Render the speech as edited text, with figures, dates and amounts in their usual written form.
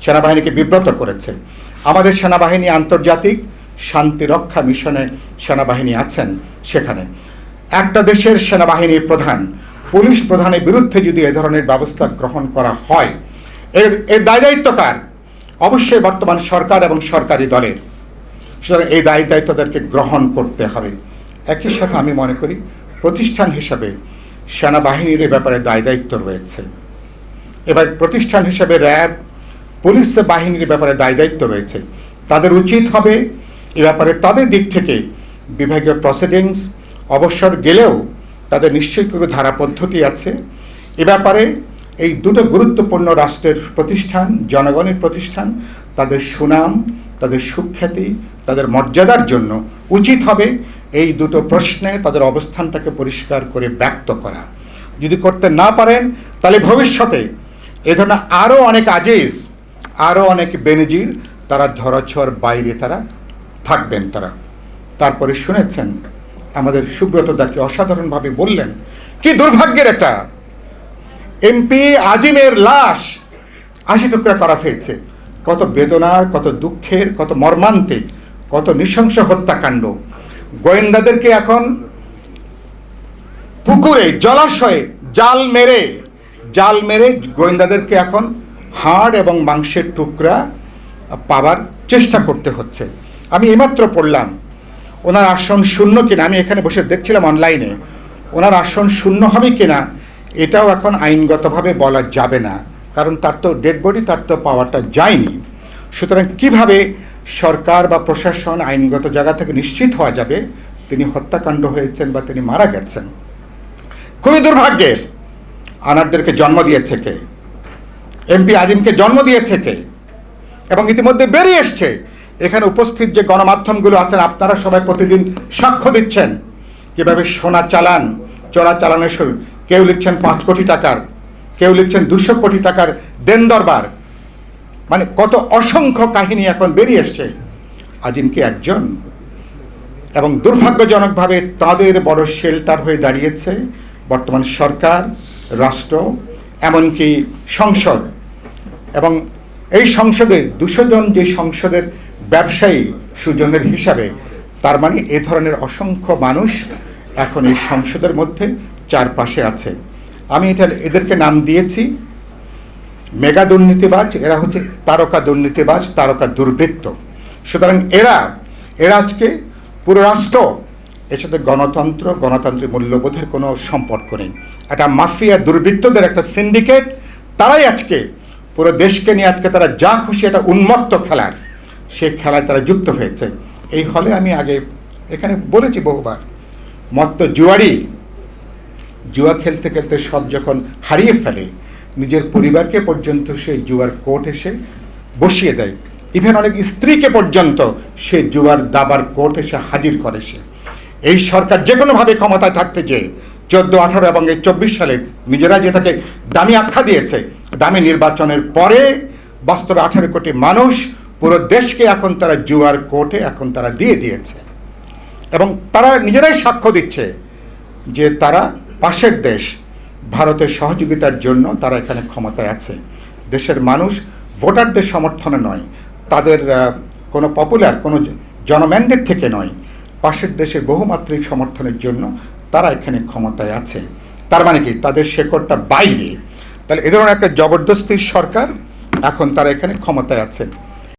সেনাবাহিনীকে বিব্রত করেছে। আমাদের সেনাবাহিনী আন্তর্জাতিক শান্তিরক্ষা মিশনে সেনাবাহিনী আছেন, সেখানে একটা দেশের সেনাবাহিনীর প্রধান, পুলিশ প্রধানের বিরুদ্ধে যদি এ ধরনের ব্যবস্থা গ্রহণ করা হয়, এর দায়িত্ব কার? অবশ্যই বর্তমান সরকার এবং সরকারি দলের। সুতরাং এই দায়িত্বদেরকে গ্রহণ করতে হবে। একই সাথে আমি মনে করি প্রতিষ্ঠান হিসাবে সেনাবাহিনীর এ ব্যাপারে দায়িত্ব রয়েছে। এবার প্রতিষ্ঠান হিসেবে র্যাব, পুলিশ বাহিনীর ব্যাপারে দায়িত্ব রয়েছে। তাদের উচিত হবে এ ব্যাপারে তাদের দিক থেকে বিভাগীয় প্রসিডিংস, অবসর গেলেও তাদের নিশ্চয়ই কোনো ধারা পদ্ধতি আছে। এ ব্যাপারে এই দুটো গুরুত্বপূর্ণ রাষ্ট্রের প্রতিষ্ঠান, জনগণের প্রতিষ্ঠান, তাদের সুনাম, তাদের সুখ্যাতি, তাদের মর্যাদার জন্য উচিত হবে এই দুটো প্রশ্নে তাদের অবস্থানটাকে পরিষ্কার করে ব্যক্ত করা। যদি করতে না পারেন তাহলে ভবিষ্যতে এ ধরনের আরও অনেক আজিজ, আরও অনেক বেনজির তারা ধরাছোঁয়ার বাইরে তারা থাকবেন। তারপরে শুনেছেন আমাদের সুব্রত দাকে অসাধারণভাবে বললেন, কি দুর্ভাগ্যের এটা, এমপি আজিমের লাশ 80 টুকরা করা হয়েছে। কত বেদনার, কত দুঃখের, কত মর্মান্তিক, কত নৃশংস হত্যাকাণ্ড। গোয়েন্দাদেরকে এখন পুকুরে, জলাশয়ে জাল মেরে গোয়েন্দাদেরকে এখন হাড় এবং মাংসের টুকরা পাওয়ার চেষ্টা করতে হচ্ছে। আমি এইমাত্র পড়লাম ওনার আসন শূন্য কিনা, আমি এখানে বসে দেখছিলাম অনলাইনে, ওনার আসন শূন্য হবে কিনা এটাও এখন আইনগতভাবে বলা যাবে না, কারণ তার তো ডেড বডি, তার তো পাওয়ারটা যায়নি। সুতরাং কিভাবে সরকার বা প্রশাসন আইনগত জায়গা থেকে নিশ্চিত হওয়া যাবে তিনি হত্যাকাণ্ড হয়েছেন বা তিনি মারা গেছেন? খুবই দুর্ভাগ্যের। আনারদেরকে জন্ম দিয়েছে কে? এমপি আজিমকে জন্ম দিয়েছে কে? এবং ইতিমধ্যে বেরিয়ে এসছে। এখানে উপস্থিত যে গণমাধ্যমগুলো আছেন, আপনারা সবাই প্রতিদিন সাক্ষ্য দিচ্ছেন কীভাবে সোনা চালান, চোরাচালানের শুরু। কেউ লিখছেন 5 কোটি টাকার, কেউ লিখছেন 200 কোটি টাকার দেন দরবার। মানে কত অসংখ্য কাহিনী এখন বেরিয়ে এসছে। আজিমকে একজন, এবং দুর্ভাগ্যজনকভাবে তাদের বড় শেল্টার হয়ে দাঁড়িয়েছে বর্তমান সরকার, রাষ্ট্র, এমনকি সংসদ। এবং এই সংসদে 200 জন যে সংসদের ব্যবসায়ী সুজনের হিসাবে, তার মানে এ ধরনের অসংখ্য মানুষ এখন এই সংসদের মধ্যে চারপাশে আছে। আমি এদেরকে নাম দিয়েছি মেগা দুর্নীতিবাজ। এরা হচ্ছে তারকা দুর্নীতিবাজ, তারকা দুর্বৃত্ত। সুতরাং এরা আজকে পুরো রাষ্ট্র, এর সাথে গণতান্ত্রিক মূল্যবোধের কোনো সম্পর্ক নেই। একটা মাফিয়া দুর্বৃত্তদের একটা সিন্ডিকেট, তারাই আজকে পুরো দেশকে নিয়ে আজকে তারা যা খুশি একটা উন্মত্ত খেলার, সে খেলায় তারা যুক্ত হয়েছে। এই হলে আমি আগে এখানে বলেছি বহুবার, মত্ত জুয়ারি, জুয়া খেলতে খেলতে সব যখন হারিয়ে ফেলে, নিজের পরিবারকে পর্যন্ত সে জুয়ার কোর্ট এসে বসিয়ে দেয়। ইভেন অনেক স্ত্রীকে পর্যন্ত সে জুয়ার দাবার কোর্ট এসে হাজির করে। সে এই সরকার যে কোনোভাবে ক্ষমতায় থাকতে যে 14, 18 এবং এই 24 সালে নিজেরা যেটাকে দামি আখ্যা দিয়েছে, দামি নির্বাচনের পরে বাস্তবে 18 কোটি মানুষ পুরো দেশকে এখন তারা জুয়ার কোর্টে এখন তারা দিয়ে দিয়েছে। এবং তারা নিজেরাই সাক্ষ্য দিচ্ছে যে তারা পাশের দেশ ভারতের সহযোগিতার জন্য তারা এখানে ক্ষমতায় আছে। দেশের মানুষ ভোটারদের সমর্থনে নয়, তাদের কোনো পপুলার কোনো জনম্যান্ডেট থেকে নয়, পাশের দেশের বহুমাত্রিক সমর্থনের জন্য তারা এখানে ক্ষমতায় আছে। তার মানে কি তাদের শেকড়টা বাইরে। তাহলে এ ধরনের একটা জবরদস্তির সরকার এখন তারা এখানে ক্ষমতায় আছে।